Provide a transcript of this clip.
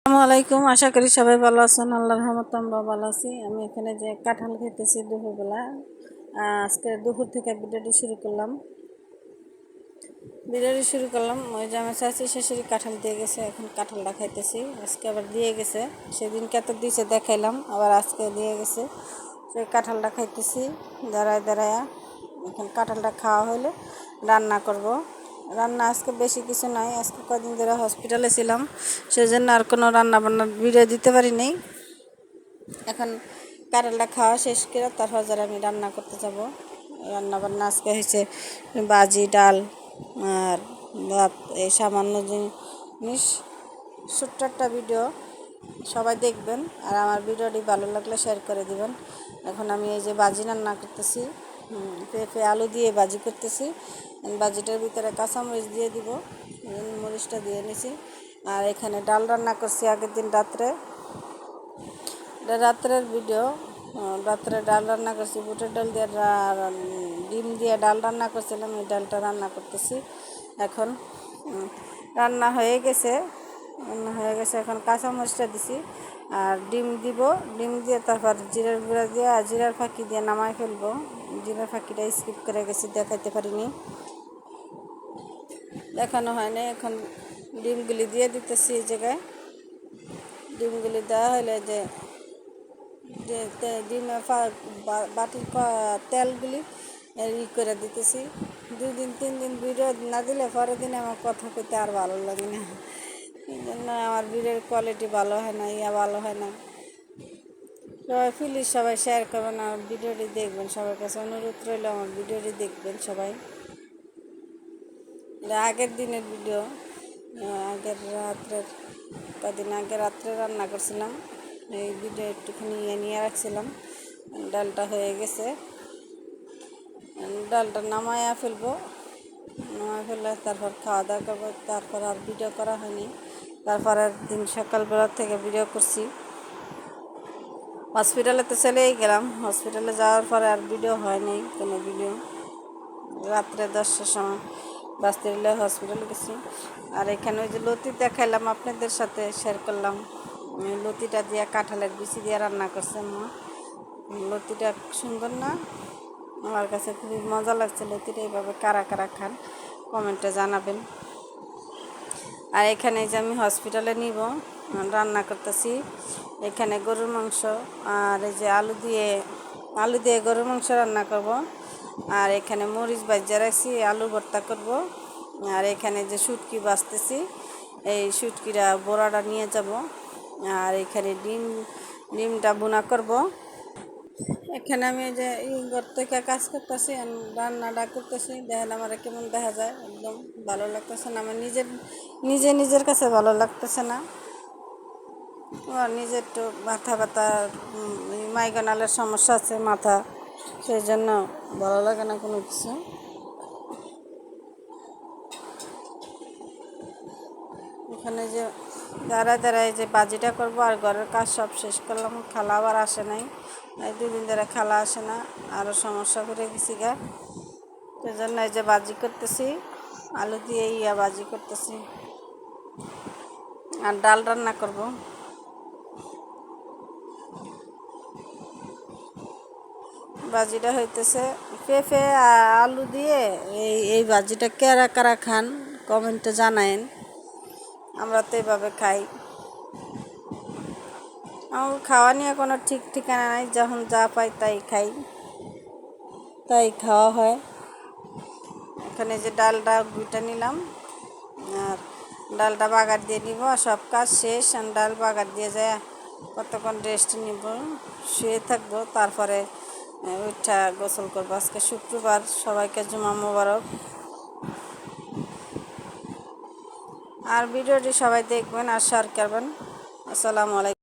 আসসালামু আলাইকুম। আশা করি সবাই ভালো আছেন। আল্লাহর রহমতে আমরা ভালো আছি। আমি এখানে যে কাঁঠাল খেতেছি দুপুরবেলা। আজকে দুপুর থেকে ভিডিওটি শুরু করলাম। ওই যে আমার চাচি শাশুড়ি কাঁঠাল দিয়ে গেছে, এখন কাঁঠালটা খাইতেছি। আজকে আবার দিয়ে গেছে, সেদিন কত দিয়েছে দেখাইলাম, আবার আজকে দিয়ে গেছে। সেই কাঁঠালটা খাইতেছি দাঁড়ায় দাঁড়ায়। এখন কাঁঠালটা খাওয়া হলে রান্না করব। রান্না আজকে বেশি কিছু নয়, আজকে কদিন ধরে হসপিটালে ছিলাম, সেই জন্য আর কোনো রান্না বান্নার ভিডিও দিতে পারিনি। এখন কাঁঠালটা খাওয়া শেষ করে তারপর যারা আমি রান্না করতে যাব। রান্না বান্না আজকে হয়েছে বাজি, ডাল আর ভাত, এই সামান্য জিনিস। ছোট্ট একটা ভিডিও, সবাই দেখবেন। আর আমার ভিডিওটি ভালো লাগলে শেয়ার করে দিবেন। এখন আমি এই যে বাজি রান্না করতেছি, পেঁপে আলু দিয়ে বাজি করতেছি। বাজিটার ভিতরে কাঁচামরিচ দিয়ে দিব, মরিচটা দিয়ে নিছি। আর এখানে ডাল রান্না করছি আগের দিন রাত্রে, এটা রাত্রের ভিডিও। রাত্রে ডাল রান্না করছি, বুটের ডাল দিয়ে ডিম দিয়ে ডাল রান্না করছিলাম, এই ডালটা রান্না করতেছি। এখন রান্না হয়ে গেছে, এখন কাঁচামরিচটা দিছি আর ডিম দিব। ডিম দিয়ে তারপর জিরার গুঁড়া দিয়ে আর জিরার ফাঁকি দিয়ে নামাই ফেলবো। জিরার ফাঁকিটা স্কিপ করে গেছি, দেখাইতে পারিনি, দেখানো হয়নি। এখন ডিমগুলি দিয়ে দিতেছি এই জায়গায়। ডিমগুলি দেওয়া হলে যে ডিমের বাটির তেলগুলি করে দিতেছি। 2 দিন 3 দিন ভিডিও না দিলে পরের দিন আমার কথা কইতে আর ভালো লাগে না, এই জন্য আমার ভিডিওর কোয়ালিটি ভালো হয় না, ভালো হয় না। সবাই প্লিজ সবাই শেয়ার করবেন, আমার ভিডিওটি দেখবেন। সবার কাছে অনুরোধ রইল আমার ভিডিওটি দেখবেন সবাই। এটা আগের দিনের ভিডিও, আগের রাত্রের, কদিন আগে রাত্রে রান্না করছিলাম, এই ভিডিও একটুখানি নিয়ে রাখছিলাম। ডালটা হয়ে গেছে, ডালটা নামায়া ফেলবো। নামায় ফেলে তারপর খাওয়া দাওয়া করবো। তারপর আর ভিডিও করা হয়নি। তারপরের দিন সকালবেলা থেকে ভিডিও করছি। হসপিটালে তো চলেই গেলাম, হসপিটালে যাওয়ার পরে আর ভিডিও হয়নি কোনো ভিডিও। রাত্রে 10টার সময় বাঁচতে দিলে হসপিটালে গেছি। আর এখানে ওই যে লতি দেখাইলাম, আপনাদের সাথে শেয়ার করলাম। লতিটা দিয়ে কাঁঠালের বিচি দিয়ে রান্না করছে মা। লতিটা সুন্দর না? আমার কাছে খুবই মজা লাগছে লতিটা। এইভাবে কারা কারা খান কমেন্টে জানাবেন। আর এখানে যে আমি হসপিটালে নিব, রান্না করতেছি। এখানে গরুর মাংস আর এই যে আলু দিয়ে গরুর মাংস রান্না করব। আর এখানে মরিচ ভাজা রাখছি, আলু ভর্তা করব। আর এখানে যে শুটকি বাছতেছি, এই শুটকিটা বড়াটা নিয়ে যাব। আর এখানে ডিমটা বোনা করব। এখানে আমি যে ঘর থেকে কাজ করতেছি, রান্নাটা করতেছি। দেখেন আমার কেমন দেখা যায়, একদম ভালো লাগতেছে না। আমার নিজের কাছে ভালো লাগতেছে না। আমার নিজের একটু মাথা ব্যথা, মাইগ্রেনের সমস্যা আছে মাথা, সেই জন্য ভালো লাগে না কোনো কিছু। এখানে যে দাঁড়ায় যে বাজিটা করবো আর ঘরের কাজ সব শেষ করলাম। খালা আবার আসে নাই, এই 2 দিন ধরে খালা আসে না, আরও সমস্যা করে গেছি গা। সেই জন্য এই যে বাজি করতেছি, আলু দিয়ে বাজি করতেছি আর ডাল রান্না করব। বাজিটা হইতেছে পেঁপে আলু দিয়ে। এই বাজিটা কারা কারা খান কমেন্টে জানায়েন। আমরা তো এইভাবে খাই। আমার খাওয়া নিয়ে কোনো ঠিক ঠিকানা নাই, যখন যা পাই তাই খাই, তাই খাওয়া হয়। এখানে যে ডালটা গুঁটা নিলাম আর ডালটা বাগার দিয়ে নিব। সব কাজ শেষ, ডাল বাগার দিয়ে যায় কতক্ষণ রেস্ট নিব, শুয়ে থাকবো। তারপরে ওইটা গোসল করবো। আজকে শুক্রবার, সবাইকে জুমা মোবারক। আর ভিডিওটি সবাই দেখবেন আর শেয়ার করবেন। আসসালামু আলাইকুম।